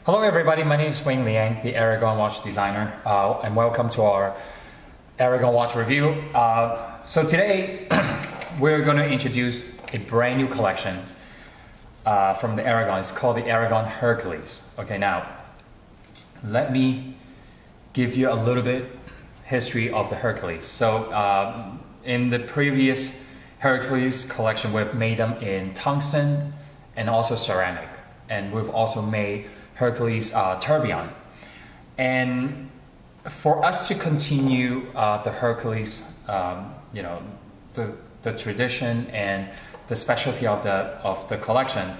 Hello everybody, my name is Wayne Liang, the Aragon watch designer, and welcome to our Aragon watch review. So today we're going to introduce a brand new collection from the Aragon. It's called the Aragon Hercules. Okay, now let me give you a little bit history of the Hercules. So in the previous Hercules collection, we've made them in tungsten and also ceramic, and we've also made Hercules tourbillon. And for us to continue the Hercules, the tradition and the specialty of the collection,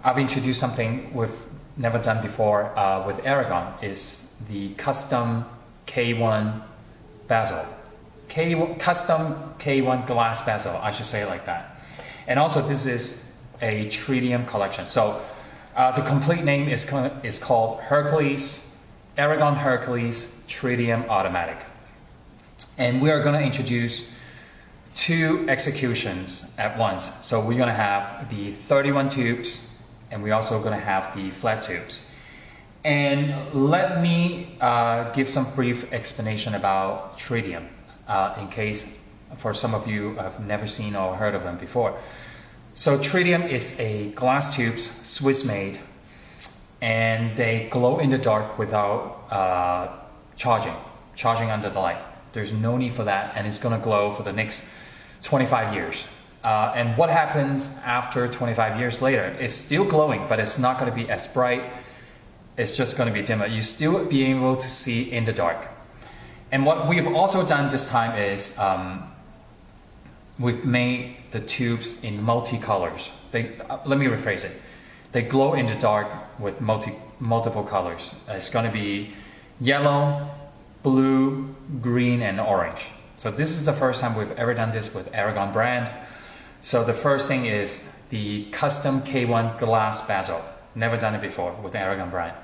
I've introduced something we've never done before with Aragon, is the custom K1 bezel. Custom K1 glass bezel, I should say it like that. And also this is a tritium collection. So the complete name is called Aragon Hercules Tritium Automatic. And we are going to introduce two executions at once. So we're going to have the 31 tubes, and we're also going to have the flat tubes. And let me give some brief explanation about tritium, in case for some of you have never seen or heard of them before. So tritium is a glass tubes, Swiss made, and they glow in the dark without charging under the light. There's no need for that, and it's going to glow for the next 25 years. And what happens after 25 years later? It's still glowing, but it's not going to be as bright. It's just going to be dimmer. You still be able to see in the dark. And what we've also done this time is we've made the tubes in multicolors. Let me rephrase it. They glow in the dark with multiple colors. It's going to be yellow, blue, green, and orange. So this is the first time we've ever done this with Aragon brand. So the first thing is the custom K1 glass bezel. Never done it before with Aragon brand.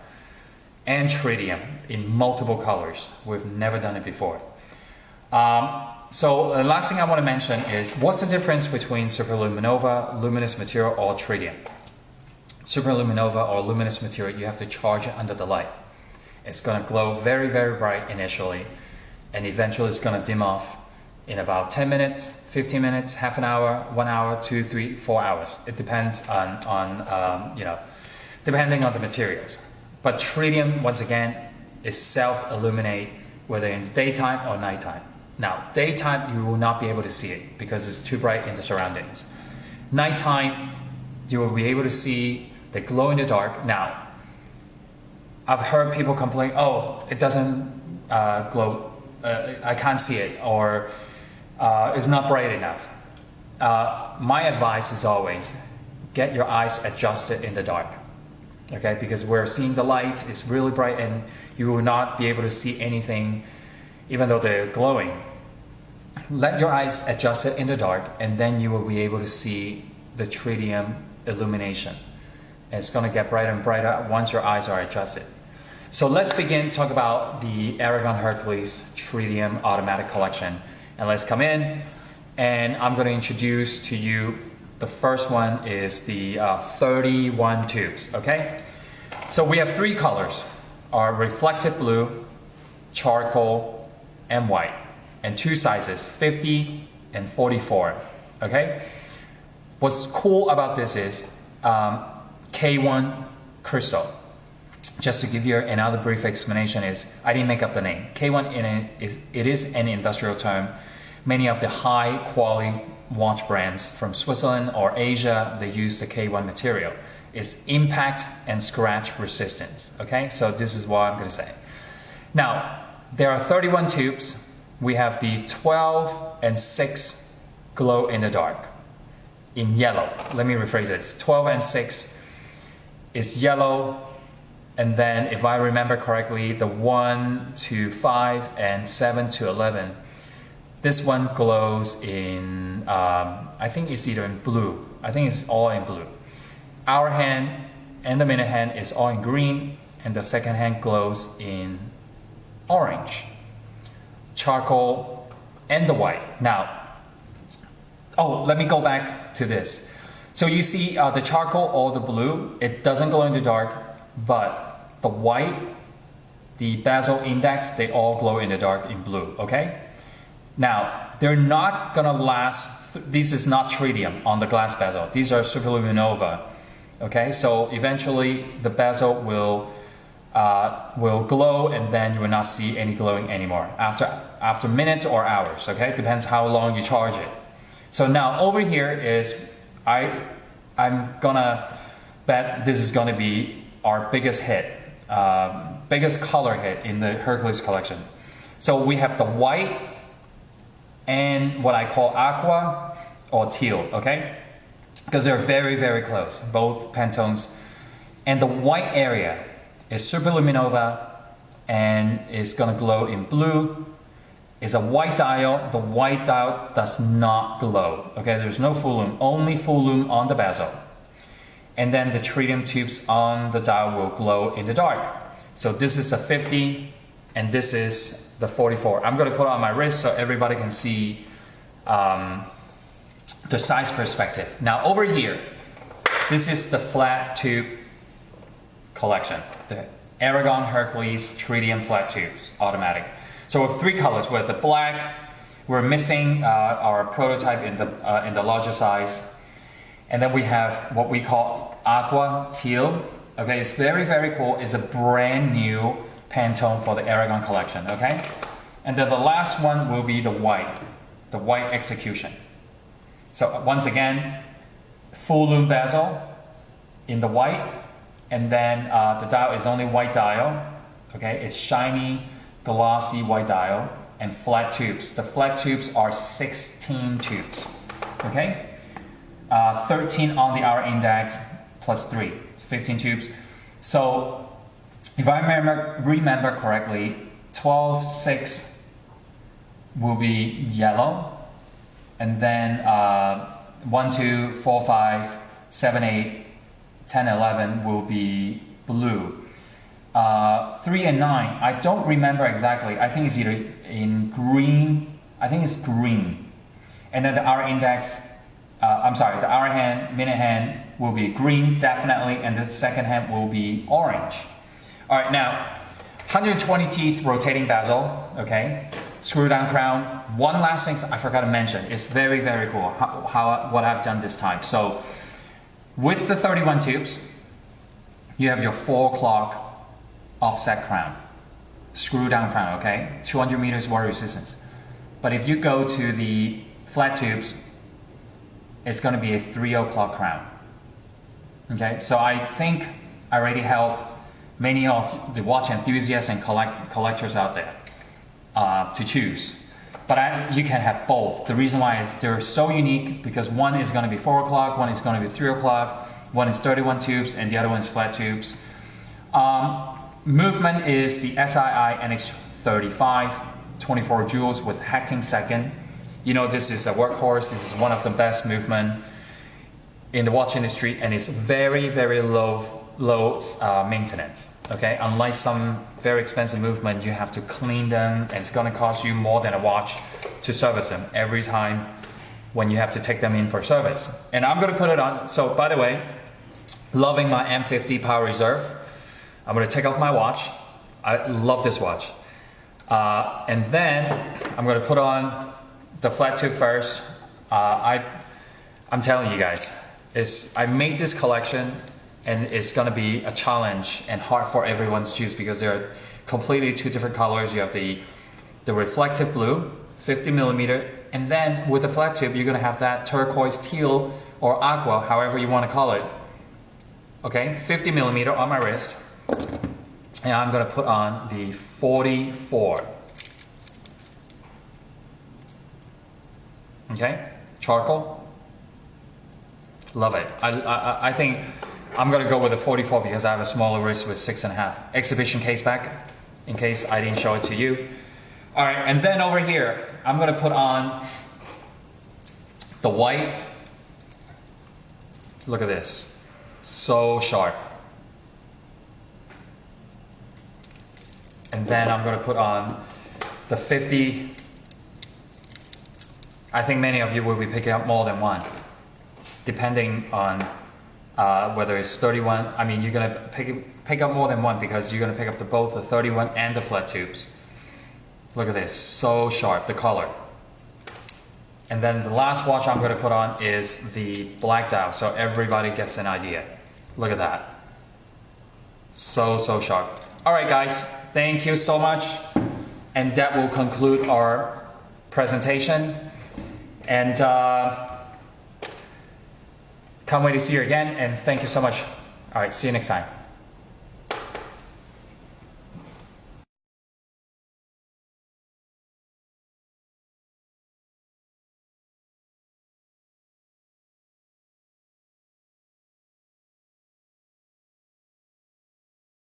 And tritium in multiple colors. We've never done it before. So the last thing I want to mention is, what's the difference between superluminova, luminous material, or tritium? Superluminova or luminous material, you have to charge it under the light. It's going to glow very, very bright initially, and eventually it's going to dim off in about 10 minutes, 15 minutes, half an hour, 1 hour, 2, 3, 4 hours. It depends depending on the materials. But tritium, once again, is self-illuminate, whether in daytime or nighttime. Now, daytime, you will not be able to see it because it's too bright in the surroundings. Nighttime, you will be able to see the glow in the dark. Now, I've heard people complain, oh, it doesn't glow, I can't see it, or it's not bright enough. My advice is always, get your eyes adjusted in the dark. Okay, because we're seeing the light, it's really bright, and you will not be able to see anything even though they're glowing. Let your eyes adjust it in the dark, and then you will be able to see the tritium illumination. And it's going to get brighter and brighter once your eyes are adjusted. So let's begin to talk about the Aragon Hercules Tritium Automatic Collection. And let's come in, and I'm going to introduce to you the first one is the 31 tubes, okay? So we have three colors, our reflective blue, charcoal, and white, and two sizes, 50 and 44, okay? What's cool about this is K1 crystal. Just to give you another brief explanation is, I didn't make up the name. K1 it is an industrial term. Many of the high quality watch brands from Switzerland or Asia, they use the K1 material. It's impact and scratch resistance, okay? So this is what I'm going to say. Now, there are 31 tubes. We have the 12 and 6 glow in the dark in yellow. Let me rephrase this. 12 and 6 is yellow, and then if I remember correctly, the 1 to 5 and 7 to 11, this one glows in, I think it's either in blue. I think it's all in blue. Hour hand and the minute hand is all in green, and the second hand glows in orange, charcoal, and the white. Now, oh, let me go back to this. So you see the charcoal or the blue, it doesn't glow in the dark, but the white, the bezel index, they all glow in the dark in blue, okay? Now, they're not gonna last, this is not tritium on the glass bezel. These are superluminova, okay? So eventually the bezel will glow and then you will not see any glowing anymore after minutes or hours, okay? Depends how long you charge it. So now over here is, I'm gonna bet this is gonna be our biggest hit, biggest color hit in the Hercules collection. So we have the white and what I call aqua or teal, okay? Because they're very, very close, both Pantones. And the white area is superluminova and it's gonna glow in blue. It's a white dial. The white dial does not glow, okay? There's no full lume, only full lume on the bezel. And then the tritium tubes on the dial will glow in the dark. So this is the 50 and this is the 44. I'm going to put it on my wrist so everybody can see the size perspective. Now over here, this is the flat tube collection, the ARAGON Hercules Tritium Flat Tubes Automatic. So we have three colors. We have the black. We're missing our prototype in the larger size. And then we have what we call aqua teal. Okay, it's very, very cool. It's a brand new Pantone for the ARAGON collection, okay? And then the last one will be the white execution. So once again, full lume bezel in the white, and then the dial is only white dial, okay? It's shiny, glossy white dial, and flat tubes. The flat tubes are 16 tubes, okay? 13 on the hour index plus 3, it's 15 tubes. So if I remember correctly, 12, 6 will be yellow, and then 1, 2, 4, 5, 7, 8, 10, 11 will be blue. 3 and 9, I don't remember exactly. I think it's either in green. I think it's green. And then the hour index, the hour hand, minute hand will be green definitely, and the second hand will be orange. All right, now 120 teeth rotating bezel, okay? Screw down crown. One last thing I forgot to mention. It's very, very cool what I've done this time. So with the 31 tubes, you have your 4 o'clock offset crown, screw down crown, okay? 200 meters water resistance. But if you go to the flat tubes, it's going to be a 3 o'clock crown. Okay, so I think I already helped many of the watch enthusiasts and collectors out there to choose. But you can have both. The reason why is they're so unique because one is going to be 4 o'clock, one is going to be 3 o'clock, one is 31 tubes, and the other one is flat tubes. Movement is the SII NH35, 24 joules with hacking second. You know, this is a workhorse. This is one of the best movement in the watch industry, and it's very, very low maintenance. Okay, unlike some very expensive movement, you have to clean them, and it's going to cost you more than a watch to service them every time when you have to take them in for service. And I'm going to put it on. So, by the way, loving my M50 Power Reserve. I'm going to take off my watch. I love this watch. And then I'm going to put on the flat tube first. I'm telling you guys, I made this collection and it's going to be a challenge and hard for everyone to choose because they're completely two different colors. You have the reflective blue, 50 millimeter, and then with the flat tube, you're going to have that turquoise teal or aqua, however you want to call it. Okay, 50 millimeter on my wrist. And I'm going to put on the 44. Okay, charcoal. Love it. I think I'm going to go with the 44 because I have a smaller wrist with 6.5. Exhibition case back, in case I didn't show it to you. All right, and then over here, I'm going to put on the white. Look at this. So sharp. And then I'm going to put on the 50. I think many of you will be picking up more than one, depending on whether it's 31. I mean, you're going to pick up more than one because you're gonna pick up both the 31 and the flat tubes. Look at this, so sharp, the color. And then the last watch I'm gonna put on is the black dial, so everybody gets an idea. Look at that. So sharp. All right, guys, thank you so much. And that will conclude our presentation. And can't wait to see you again. And thank you so much. All right, see you next time.